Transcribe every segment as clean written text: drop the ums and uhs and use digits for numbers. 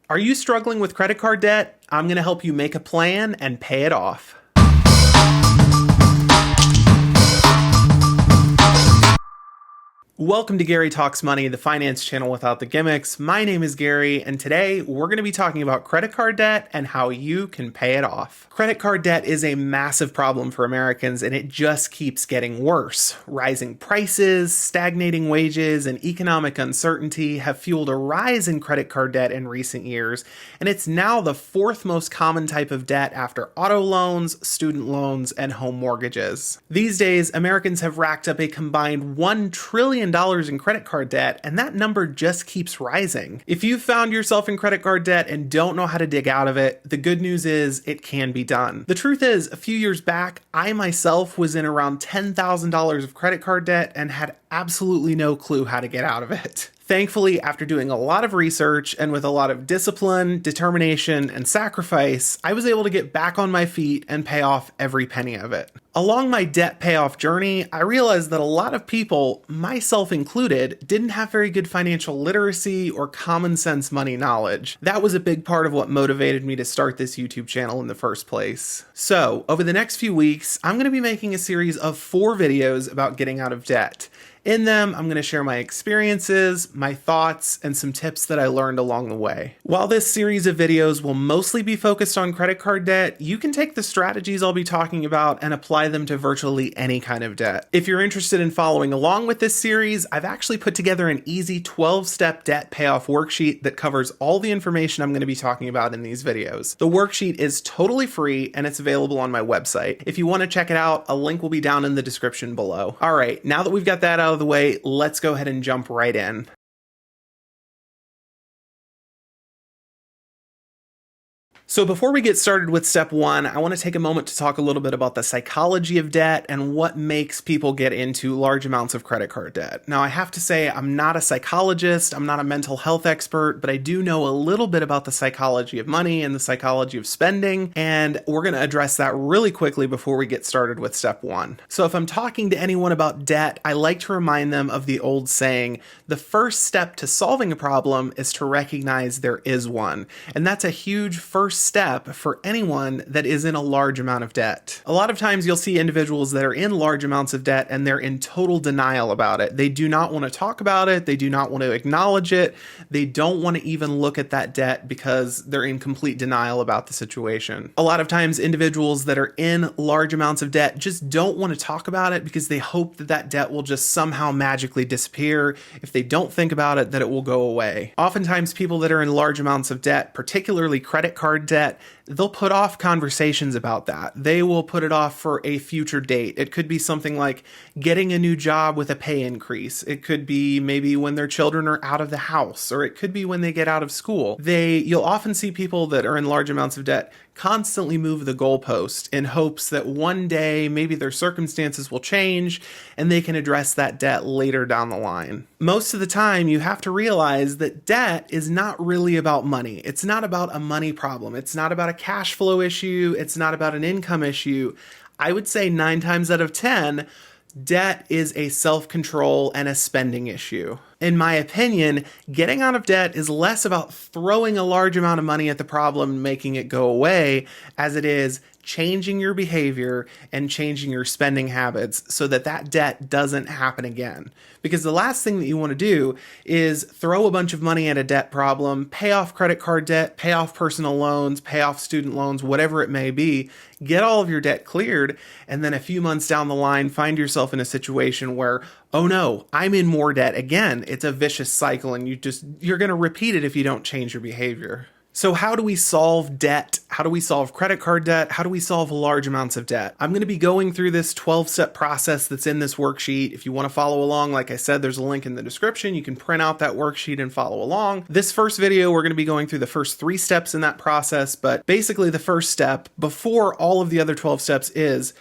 Are you struggling with credit card debt? I'm going to help you make a plan and pay it off. Welcome to Gary Talks Money, the finance channel without the gimmicks. My name is Gary, and today we're going to be talking about credit card debt and how you can pay it off. Credit card debt is a massive problem for Americans, and it just keeps getting worse. Rising prices, stagnating wages, and economic uncertainty have fueled a rise in credit card debt in recent years, and it's now the fourth most common type of debt after auto loans, student loans, and home mortgages. These days, Americans have racked up a combined $1 trillion in credit card debt, and that number just keeps rising. If you've found yourself in credit card debt and don't know how to dig out of it, the good news is it can be done. The truth is, a few years back, I myself was in around $10,000 of credit card debt and had absolutely no clue how to get out of it. Thankfully, after doing a lot of research and with a lot of discipline, determination, and sacrifice, I was able to get back on my feet and pay off every penny of it. Along my debt payoff journey, I realized that a lot of people, myself included, didn't have very good financial literacy or common sense money knowledge. That was a big part of what motivated me to start this YouTube channel in the first place. So, over the next few weeks, I'm going to be making a series of 4 videos about getting out of debt. In them, I'm going to share my experiences, my thoughts, and some tips that I learned along the way. While this series of videos will mostly be focused on credit card debt, you can take the strategies I'll be talking about and apply them to virtually any kind of debt. If you're interested in following along with this series, I've actually put together an easy 12-step debt payoff worksheet that covers all the information I'm going to be talking about in these videos. The worksheet is totally free and it's available on my website. If you want to check it out, a link will be down in the description below. All right, now that we've got that out of the way, let's go ahead and jump right in. So before we get started with step 1, I want to take a moment to talk a little bit about the psychology of debt and what makes people get into large amounts of credit card debt. Now, I have to say I'm not a psychologist, I'm not a mental health expert, but I do know a little bit about the psychology of money and the psychology of spending, and we're going to address that really quickly before we get started with step 1. So if I'm talking to anyone about debt, I like to remind them of the old saying, the first step to solving a problem is to recognize there is one. And that's a huge first step for anyone that is in a large amount of debt. A lot of times you'll see individuals that are in large amounts of debt and they're in total denial about it. They do not want to talk about it. They do not want to acknowledge it. They don't want to even look at that debt because they're in complete denial about the situation. A lot of times individuals that are in large amounts of debt just don't want to talk about it because they hope that that debt will just somehow magically disappear. If they don't think about it, that it will go away. Oftentimes people that are in large amounts of debt, particularly credit card debt, they'll put off conversations about that. They will put it off for a future date. It could be something like getting a new job with a pay increase. It could be maybe when their children are out of the house, or it could be when they get out of school. You'll often see people that are in large amounts of debt constantly move the goalpost in hopes that one day maybe their circumstances will change and they can address that debt later down the line. Most of the time, you have to realize that debt is not really about money. It's not about a money problem. It's not about a cash flow issue. It's not about an income issue. I would say 9 times out of 10, debt is a self-control and a spending issue. In my opinion, getting out of debt is less about throwing a large amount of money at the problem and making it go away, as it is changing your behavior and changing your spending habits so that that debt doesn't happen again. Because the last thing that you want to do is throw a bunch of money at a debt problem, pay off credit card debt, pay off personal loans, pay off student loans, whatever it may be, get all of your debt cleared, and then a few months down the line find yourself in a situation where, oh no, I'm in more debt again. It's a vicious cycle and you're going to repeat it if you don't change your behavior. So how do we solve debt? How do we solve credit card debt? How do we solve large amounts of debt? I'm going to be going through this 12-step process that's in this worksheet. If you want to follow along, like I said, there's a link in the description. You can print out that worksheet and follow along. This first video, we're going to be going through the first 3 steps in that process, but basically the first step before all of the other 12 steps is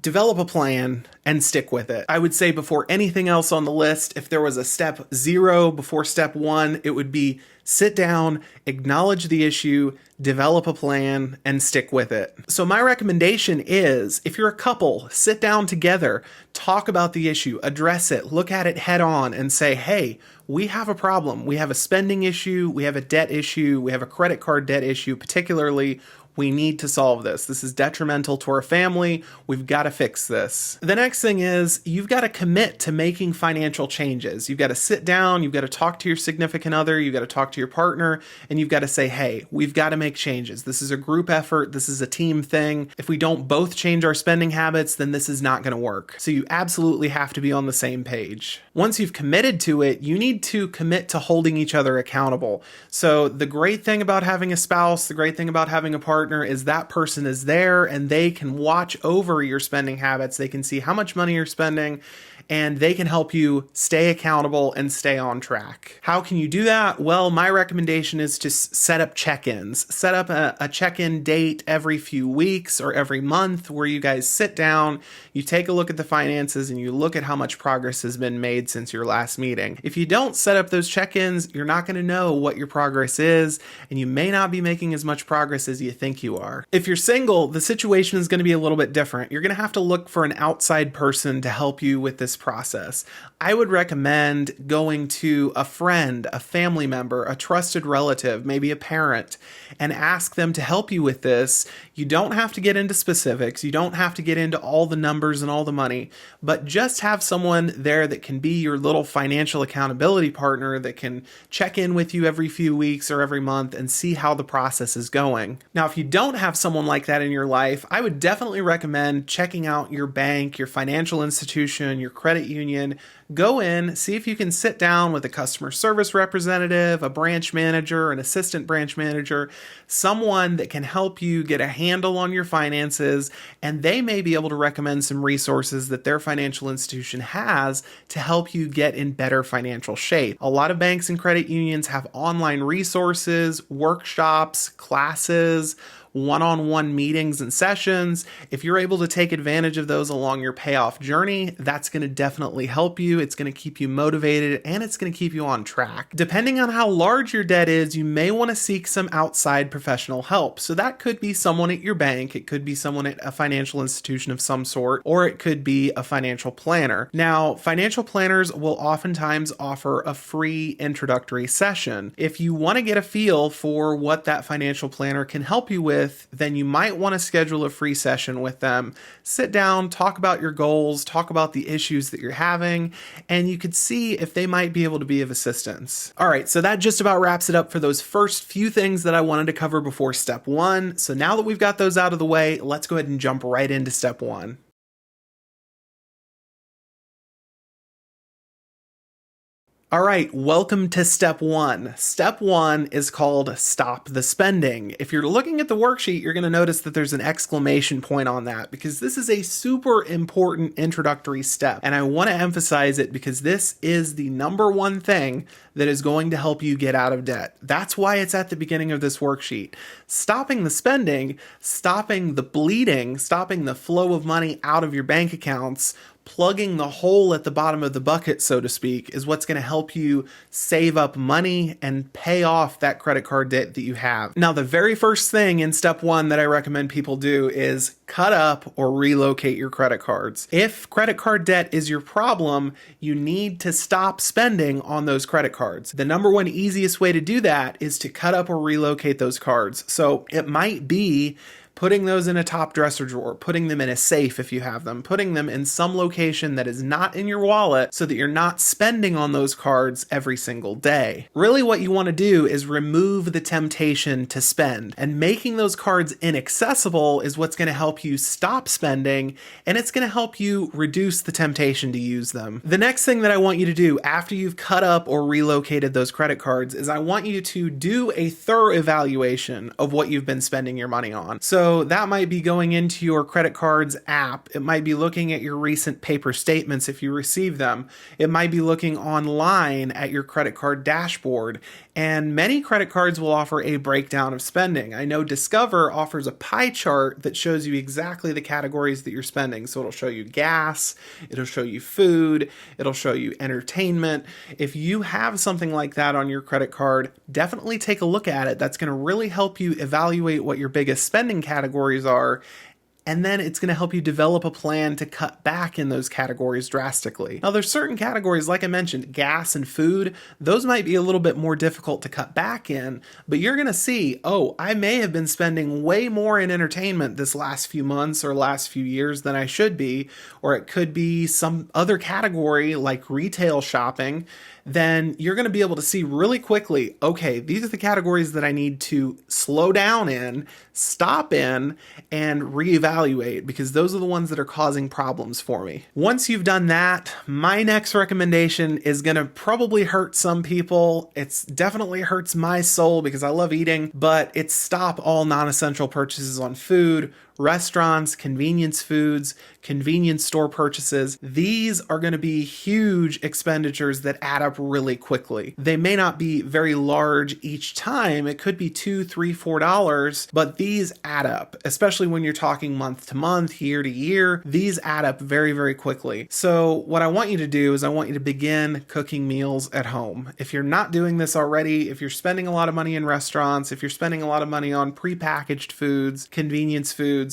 develop a plan and stick with it. I would say before anything else on the list, if there was a step 0 before step 1, it would be sit down, acknowledge the issue, develop a plan, and stick with it. So my recommendation is, if you're a couple, sit down together, talk about the issue, address it, look at it head on, and say, hey, we have a problem. We have a spending issue, we have a debt issue, we have a credit card debt issue, particularly. We need to solve this. This is detrimental to our family. We've got to fix this. The next thing is you've got to commit to making financial changes. You've got to sit down, you've got to talk to your significant other, you've got to talk to your partner, and you've got to say, hey, we've got to make changes. This is a group effort. This is a team thing. If we don't both change our spending habits, then this is not going to work. So you absolutely have to be on the same page. Once you've committed to it, you need to commit to holding each other accountable. So the great thing about having a spouse, the great thing about having a partner is that person is there and they can watch over your spending habits. They can see how much money you're spending and they can help you stay accountable and stay on track. How can you do that? Well, my recommendation is to set up check-ins. Set up a check-in date every few weeks or every month where you guys sit down, you take a look at the finances, and you look at how much progress has been made since your last meeting. If you don't set up those check-ins, you're not going to know what your progress is, and you may not be making as much progress as you think you are. If you're single, the situation is going to be a little bit different. You're going to have to look for an outside person to help you with this process. I would recommend going to a friend, a family member, a trusted relative, maybe a parent, and ask them to help you with this. You don't have to get into specifics. You don't have to get into all the numbers and all the money, but just have someone there that can be your little financial accountability partner that can check in with you every few weeks or every month and see how the process is going. Now, if you don't have someone like that in your life, I would definitely recommend checking out your bank, your financial institution, your credit union. Go in, see if you can sit down with a customer service representative, a branch manager, an assistant branch manager, someone that can help you get a handle on your finances, and they may be able to recommend some resources that their financial institution has to help you get in better financial shape. A lot of banks and credit unions have online resources, workshops, classes, one-on-one meetings and sessions. If you're able to take advantage of those along your payoff journey, that's going to definitely help you. It's going to keep you motivated and it's going to keep you on track. Depending on how large your debt is, you may want to seek some outside professional help. So that could be someone at your bank, it could be someone at a financial institution of some sort, or it could be a financial planner. Now, financial planners will oftentimes offer a free introductory session. If you want to get a feel for what that financial planner can help you with, then you might want to schedule a free session with them. Sit down, talk about your goals, talk about the issues that you're having, and you could see if they might be able to be of assistance. All right, so that just about wraps it up for those first few things that I wanted to cover before step 1. So now that we've got those out of the way, let's go ahead and jump right into step 1. All right, welcome to step 1. Step 1 is called Stop the Spending. If you're looking at the worksheet, you're going to notice that there's an exclamation point on that because this is a super important introductory step. And I want to emphasize it because this is the number one thing that is going to help you get out of debt. That's why it's at the beginning of this worksheet. Stopping the spending, stopping the bleeding, stopping the flow of money out of your bank accounts, plugging the hole at the bottom of the bucket, so to speak, is what's going to help you save up money and pay off that credit card debt that you have. Now, the very first thing in step 1 that I recommend people do is cut up or relocate your credit cards. If credit card debt is your problem, you need to stop spending on those credit cards. The number one easiest way to do that is to cut up or relocate those cards. So it might be putting those in a top dresser drawer, putting them in a safe if you have them, putting them in some location that is not in your wallet so that you're not spending on those cards every single day. Really what you want to do is remove the temptation to spend, and making those cards inaccessible is what's going to help you stop spending, and it's going to help you reduce the temptation to use them. The next thing that I want you to do after you've cut up or relocated those credit cards is I want you to do a thorough evaluation of what you've been spending your money on. So So that might be going into your credit card's app. It might be looking at your recent paper statements if you receive them. It might be looking online at your credit card dashboard. And many credit cards will offer a breakdown of spending. I know Discover offers a pie chart that shows you exactly the categories that you're spending. So it'll show you gas, it'll show you food, it'll show you entertainment. If you have something like that on your credit card, definitely take a look at it. That's going to really help you evaluate what your biggest spending categories are, and then it's going to help you develop a plan to cut back in those categories drastically. Now, there's certain categories, like I mentioned, gas and food, those might be a little bit more difficult to cut back in, but you're going to see, oh, I may have been spending way more in entertainment this last few months or last few years than I should be, or it could be some other category like retail shopping. Then you're going to be able to see really quickly, okay, these are the categories that I need to slow down in, stop in, and reevaluate, because those are the ones that are causing problems for me. Once you've done that, my next recommendation is going to probably hurt some people. It's definitely hurts my soul because I love eating, but it's stop all non-essential purchases on food, restaurants, convenience foods, convenience store purchases. These are going to be huge expenditures that add up really quickly. They may not be very large each time. It could be $2, $3, $4, but these add up, especially when you're talking month to month, year to year. These add up very, very quickly. So what I want you to do is I want you to begin cooking meals at home. If you're not doing this already, if you're spending a lot of money in restaurants, if you're spending a lot of money on prepackaged foods, convenience foods,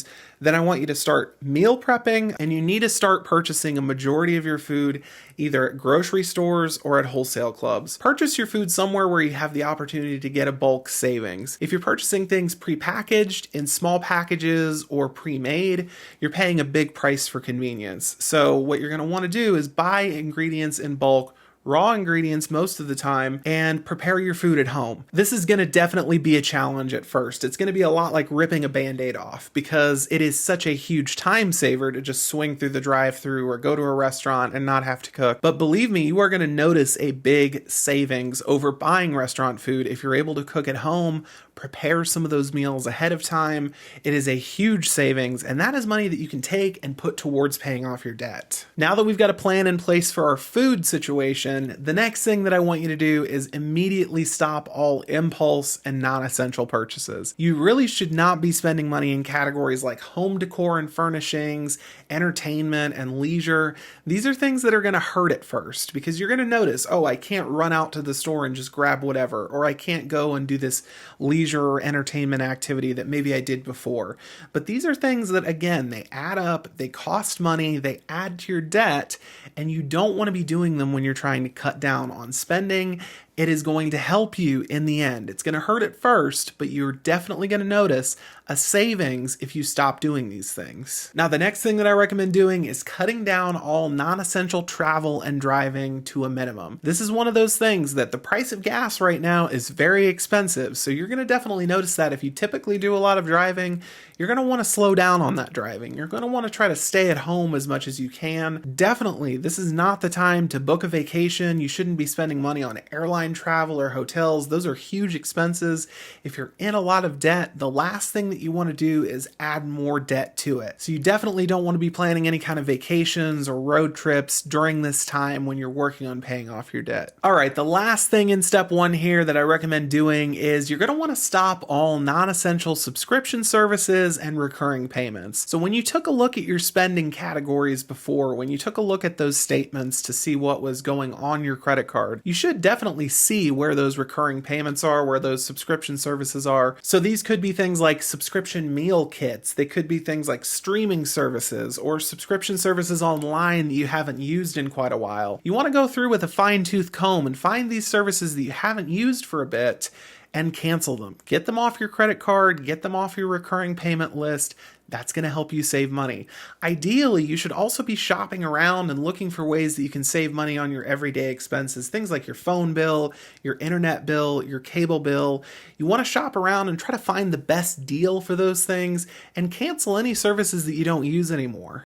then I want you to start meal prepping, and you need to start purchasing a majority of your food either at grocery stores or at wholesale clubs. Purchase your food somewhere where you have the opportunity to get a bulk savings. If you're purchasing things prepackaged in small packages or pre-made, you're paying a big price for convenience. So what you're going to want to do is buy ingredients in bulk, raw ingredients most of the time, and prepare your food at home. This is going to definitely be a challenge at first. It's going to be a lot like ripping a Band-Aid off, because it is such a huge time saver to just swing through the drive-thru or go to a restaurant and not have to cook. But believe me, you are going to notice a big savings over buying restaurant food if you're able to cook at home, prepare some of those meals ahead of time. It is a huge savings, and that is money that you can take and put towards paying off your debt. Now that we've got a plan in place for our food situation, the next thing that I want you to do is immediately stop all impulse and non-essential purchases. You really should not be spending money in categories like home decor and furnishings, entertainment and leisure. These are things that are going to hurt at first, because you're going to notice, oh, I can't run out to the store and just grab whatever, or I can't go and do this leisure or entertainment activity that maybe I did before. But these are things that, again, they add up, they cost money, they add to your debt, and you don't want to be doing them when you're trying to cut down on spending. It is going to help you in the end. It's going to hurt at first, but you're definitely going to notice a savings if you stop doing these things. Now, the next thing that I recommend doing is cutting down all non-essential travel and driving to a minimum. This is one of those things that the price of gas right now is very expensive, so you're going to definitely notice that if you typically do a lot of driving, you're going to want to slow down on that driving. You're going to want to try to stay at home as much as you can. Definitely, this is not the time to book a vacation. You shouldn't be spending money on airline travel or hotels. Those are huge expenses. If you're in a lot of debt, the last thing that you want to do is add more debt to it. So you definitely don't want to be planning any kind of vacations or road trips during this time when you're working on paying off your debt. All right, the last thing in step one here that I recommend doing is you're going to want to stop all non-essential subscription services and recurring payments. So when you took a look at your spending categories before, when you took a look at those statements to see what was going on your credit card, you should definitely see where those recurring payments are, where those subscription services are. So these could be things like subscription meal kits. They could be things like streaming services or subscription services online that you haven't used in quite a while. You want to go through with a fine-tooth comb and find these services that you haven't used for a bit and cancel them. Get them off your credit card, get them off your recurring payment list. That's going to help you save money. Ideally, you should also be shopping around and looking for ways that you can save money on your everyday expenses, things like your phone bill, your internet bill, your cable bill. You want to shop around and try to find the best deal for those things and cancel any services that you don't use anymore.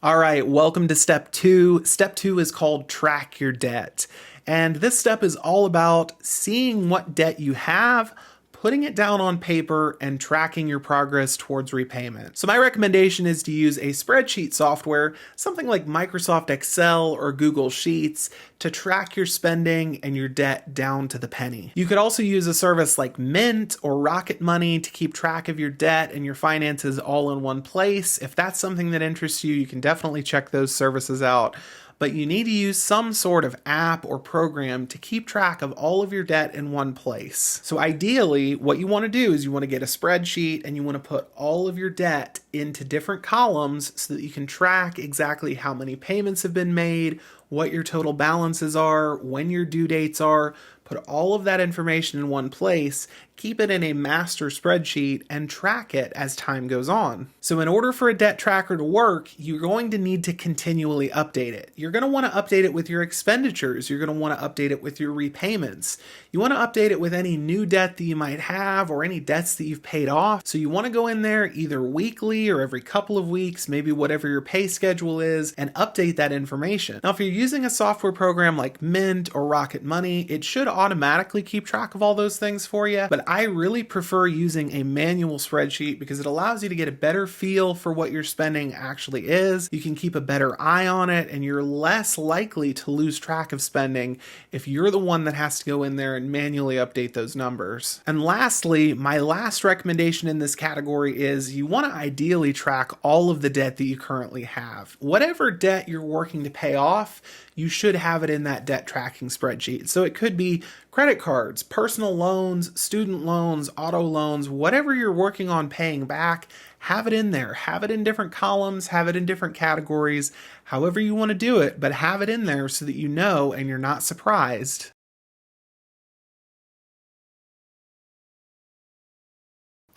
All right, welcome to step 2. Step 2 is called track your debt. And this step is all about seeing what debt you have, putting it down on paper, and tracking your progress towards repayment. So my recommendation is to use a spreadsheet software, something like Microsoft Excel or Google Sheets, to track your spending and your debt down to the penny. You could also use a service like Mint or Rocket Money to keep track of your debt and your finances all in one place. If that's something that interests you, you can definitely check those services out. But you need to use some sort of app or program to keep track of all of your debt in one place. So ideally, what you want to do is you want to get a spreadsheet and you want to put all of your debt into different columns so that you can track exactly how many payments have been made, what your total balances are, when your due dates are. Put all of that information in one place, keep it in a master spreadsheet, and track it as time goes on. So in order for a debt tracker to work, you're going to need to continually update it. You're going to want to update it with your expenditures. You're going to want to update it with your repayments. You want to update it with any new debt that you might have or any debts that you've paid off. So you want to go in there either weekly or every couple of weeks, maybe whatever your pay schedule is, and update that information. Now, if you're using a software program like Mint or Rocket Money, it should automatically keep track of all those things for you, but I really prefer using a manual spreadsheet because it allows you to get a better feel for what your spending actually is. You can keep a better eye on it, and you're less likely to lose track of spending if you're the one that has to go in there and manually update those numbers. And lastly, my last recommendation in this category is you want to ideally track all of the debt that you currently have. Whatever debt you're working to pay off, you should have it in that debt tracking spreadsheet. So it could be credit cards, personal loans, student loans, auto loans, whatever you're working on paying back, have it in there. Have it in different columns, have it in different categories, however you want to do it, but have it in there so that you know and you're not surprised.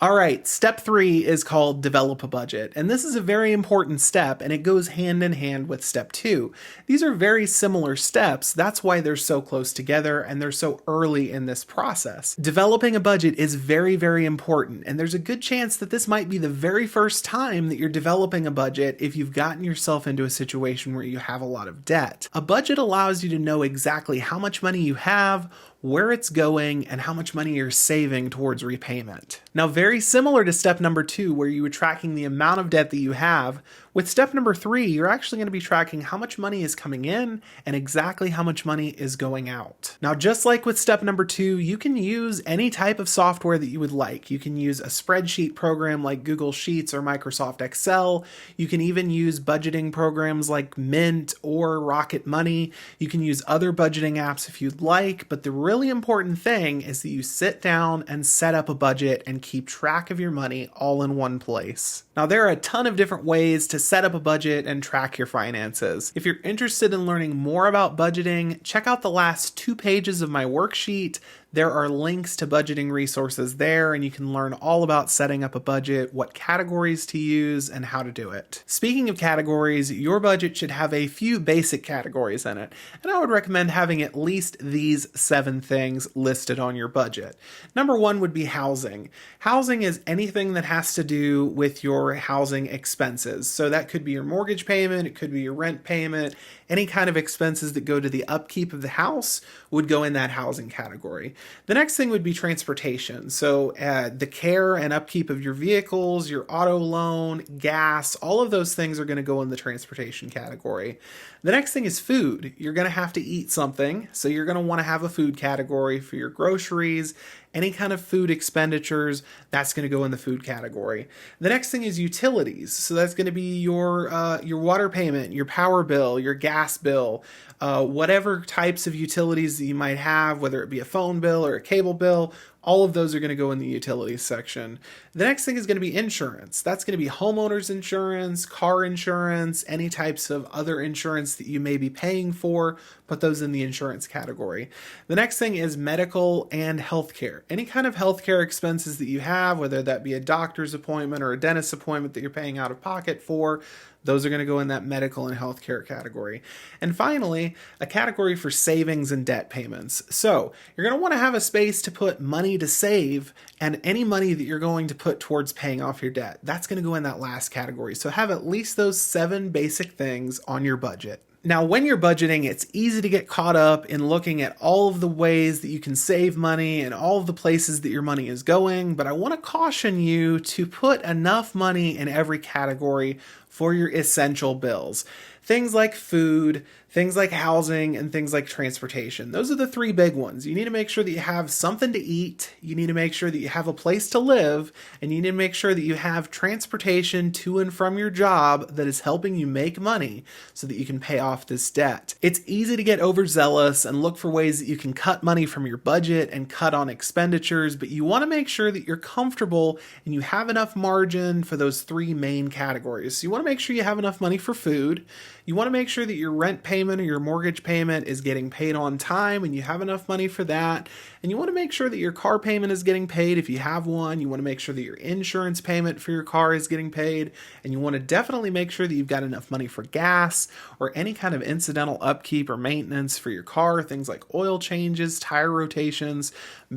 All right, step 3 is called develop a budget. And this is a very important step, and it goes hand in hand with step 2. These are very similar steps. That's why they're so close together and they're so early in this process. Developing a budget is very, very important. And there's a good chance that this might be the very first time that you're developing a budget if you've gotten yourself into a situation where you have a lot of debt. A budget allows you to know exactly how much money you have, where it's going, and how much money you're saving towards repayment. Now, very similar to step number 2, where you were tracking the amount of debt that you have, with step number 3, you're actually going to be tracking how much money is coming in and exactly how much money is going out. Now, just like with step number 2, you can use any type of software that you would like. You can use a spreadsheet program like Google Sheets or Microsoft Excel. You can even use budgeting programs like Mint or Rocket Money. You can use other budgeting apps if you'd like, but the really important thing is that you sit down and set up a budget and keep track of your money all in one place. Now, there are a ton of different ways to set up a budget and track your finances. If you're interested in learning more about budgeting, check out the last 2 pages of my worksheet. There are links to budgeting resources there, and you can learn all about setting up a budget, what categories to use, and how to do it. Speaking of categories, your budget should have a few basic categories in it, and I would recommend having at least these 7 things listed on your budget. Number 1 would be housing. Housing is anything that has to do with your housing expenses. So that could be your mortgage payment, it could be your rent payment, any kind of expenses that go to the upkeep of the house would go in that housing category. The next thing would be transportation. So the care and upkeep of your vehicles, your auto loan, gas, all of those things are going to go in the transportation category. The next thing is food. You're going to have to eat something, so you're going to want to have a food category for your groceries. Any kind of food expenditures, that's going to go in the food category. The next thing is utilities. So that's going to be your water payment, your power bill, your gas bill, whatever types of utilities that you might have, whether it be a phone bill or a cable bill. All of those are going to go in the utilities section. The next thing is going to be insurance. That's going to be homeowners insurance, car insurance, any types of other insurance that you may be paying for. Put those in the insurance category. The next thing is medical and healthcare. Any kind of healthcare expenses that you have, whether that be a doctor's appointment or a dentist appointment that you're paying out of pocket for, Those are going to go in that medical and healthcare category. And finally, a category for savings and debt payments. So you're going to want to have a space to put money to save and any money that you're going to put towards paying off your debt. That's going to go in that last category. So have at least those 7 basic things on your budget. Now, when you're budgeting, it's easy to get caught up in looking at all of the ways that you can save money and all of the places that your money is going, but I want to caution you to put enough money in every category for your essential bills. Things like food, things like housing, and things like transportation. Those are the 3 big ones. You need to make sure that you have something to eat, you need to make sure that you have a place to live, and you need to make sure that you have transportation to and from your job that is helping you make money so that you can pay off this debt. It's easy to get overzealous and look for ways that you can cut money from your budget and cut on expenditures, but you want to make sure that you're comfortable and you have enough margin for those 3 main categories. So you want to make sure you have enough money for food. You want to make sure that your rent payment or your mortgage payment is getting paid on time and you have enough money for that. And you want to make sure that your car payment is getting paid if you have one. You want to make sure that your insurance payment for your car is getting paid. And you want to definitely make sure that you've got enough money for gas or any kind of incidental upkeep or maintenance for your car, things like oil changes, tire rotations.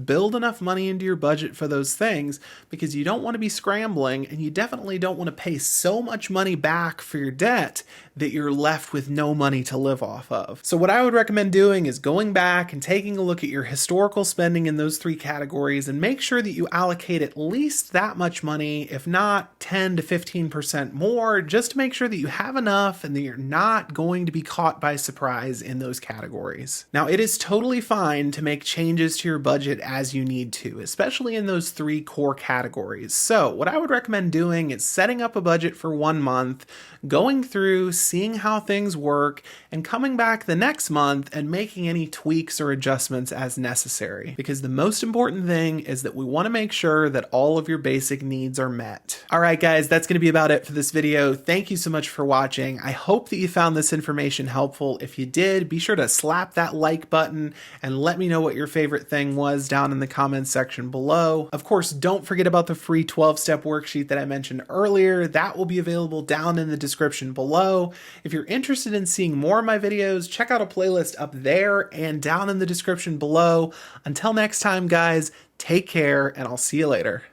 Build enough money into your budget for those things because you don't want to be scrambling and you definitely don't want to pay so much money back for your debt that you're left with no money to live off of. So what I would recommend doing is going back and taking a look at your historical spending in those 3 categories and make sure that you allocate at least that much money, if not 10 to 15% more, just to make sure that you have enough and that you're not going to be caught by surprise in those categories. Now, it is totally fine to make changes to your budget as you need to, especially in those 3 core categories. So what I would recommend doing is setting up a budget for 1 month, going through, seeing how things work, and coming back the next month and making any tweaks or adjustments as necessary. Because the most important thing is that we want to make sure that all of your basic needs are met. All right, guys, that's going to be about it for this video. Thank you so much for watching. I hope that you found this information helpful. If you did, be sure to slap that like button and let me know what your favorite thing was down in the comments section below. Of course, don't forget about the free 12-step worksheet that I mentioned earlier. That will be available down in the description below. If you're interested in seeing more of my videos, check out a playlist up there and down in the description below. Until next time, guys, take care, and I'll see you later.